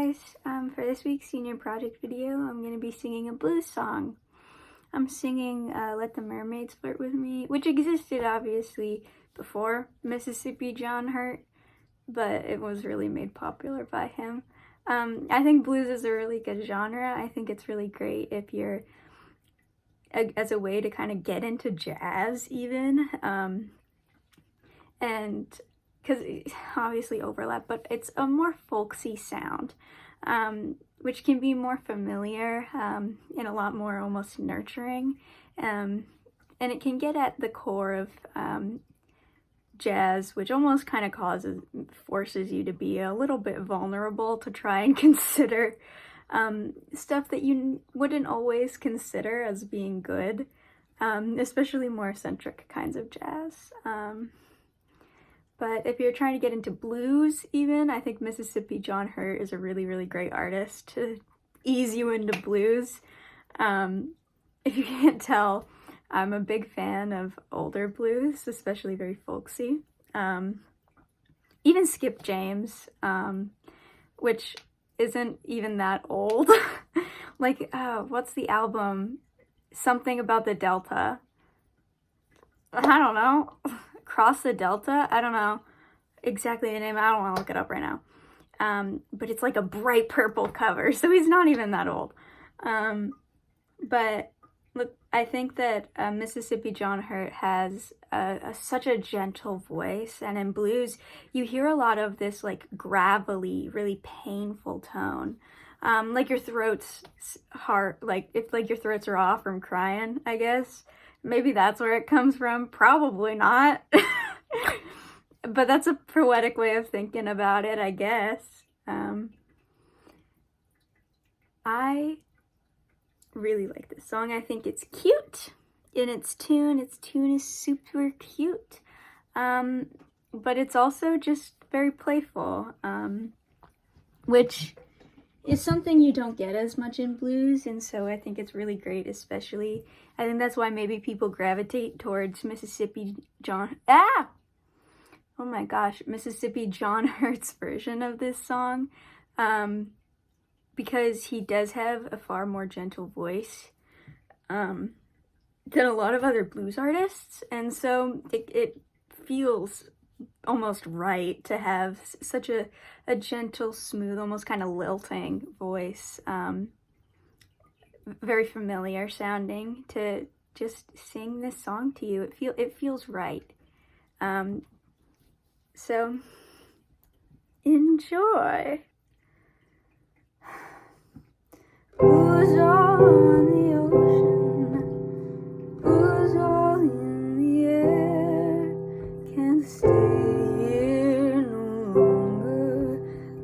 guys, for this week's senior project video, I'm going to be singing a blues song. I'm singing Let the Mermaids Flirt With Me, which existed obviously before Mississippi John Hurt, but it was really made popular by him. I think blues is a really good genre. I think it's really great if you're, as a way to kind of get into jazz even, and because obviously overlap, but it's a more folksy sound, which can be more familiar and a lot more almost nurturing, and it can get at the core of jazz, which almost kind of forces you to be a little bit vulnerable to try and consider stuff that you wouldn't always consider as being good, especially more eccentric kinds of jazz. But if you're trying to get into blues even, I think Mississippi John Hurt is a really, really great artist to ease you into blues. If you can't tell, I'm a big fan of older blues, especially very folksy. Even Skip James, which isn't even that old. Like, what's the album? Something about the Delta. I don't know. Cross the Delta? I don't know exactly the name. I don't want to look it up right now. But it's like a bright purple cover, so he's not even that old. But look, I think that Mississippi John Hurt has such a gentle voice, and in blues you hear a lot of this like gravelly, really painful tone. Like your throat's hard, like if like your throats are off from crying, I guess. Maybe that's where it comes from. Probably not. But that's a poetic way of thinking about it, I guess. I really like this song. I think it's cute in its tune. Its tune is super cute. But it's also just very playful, which is something you don't get as much in blues, and so I think it's really great, especially, I think that's why maybe people gravitate towards Mississippi John Hurt's version of this song, because he does have a far more gentle voice than a lot of other blues artists, and so it feels almost right to have such a gentle, smooth, almost kind of lilting voice, very familiar sounding, to just sing this song to you. It feels right. So enjoy. Blues all on the ocean, blues all in the air, can't stay here no longer,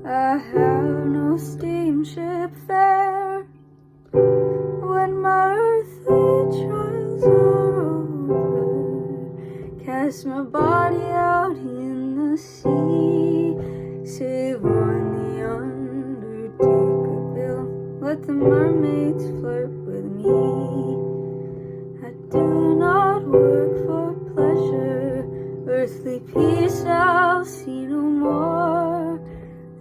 I have no steamship fare. When my earthly trials are over, cast my body out in the sea, save on the undertaker bill, let the mermaids flirt with me. I do not work for pleasure, earthly peace I'll see no more.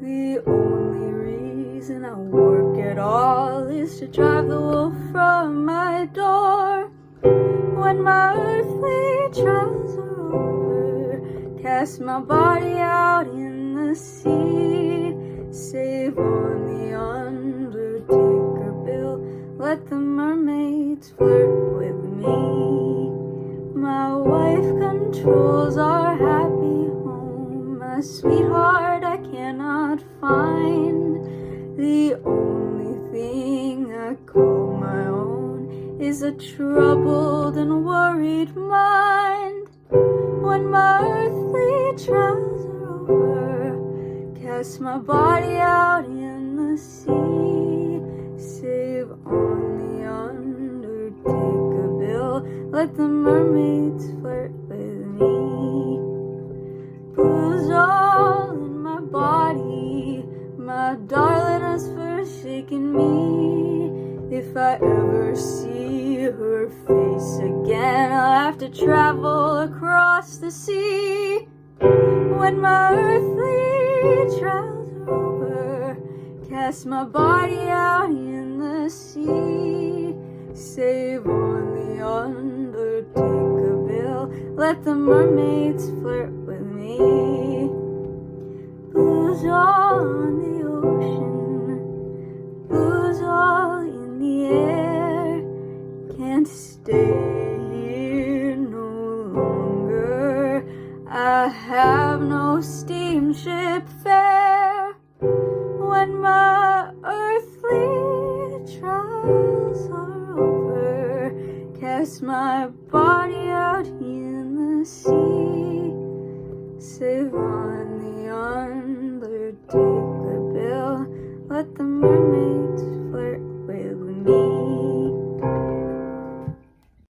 The only reason I work at all is to drive the wolf from my door. When my earthly trials are over, cast my body out in the sea, save on the undertaker bill, let the mermaids flirt with me. My wife controls our happy home, my sweetheart I cannot find. The only thing I call my own is a troubled and worried mind. When my earthly trials are over, cast my body out in the sea, save on the undertaker bill, let the mermaids flirt with me. Blues all in my body, my darling has forsaken me. If I ever see her face again, I'll have to travel across the sea. When my earthly trials are over, cast my body out in the sea. Save on the undertaker bill. Let the mermaids flirt with me. Blues all on the ocean, blues all in the air. Can't stay here no longer. I have no steamship fare. When my earthly trials are over, cast my body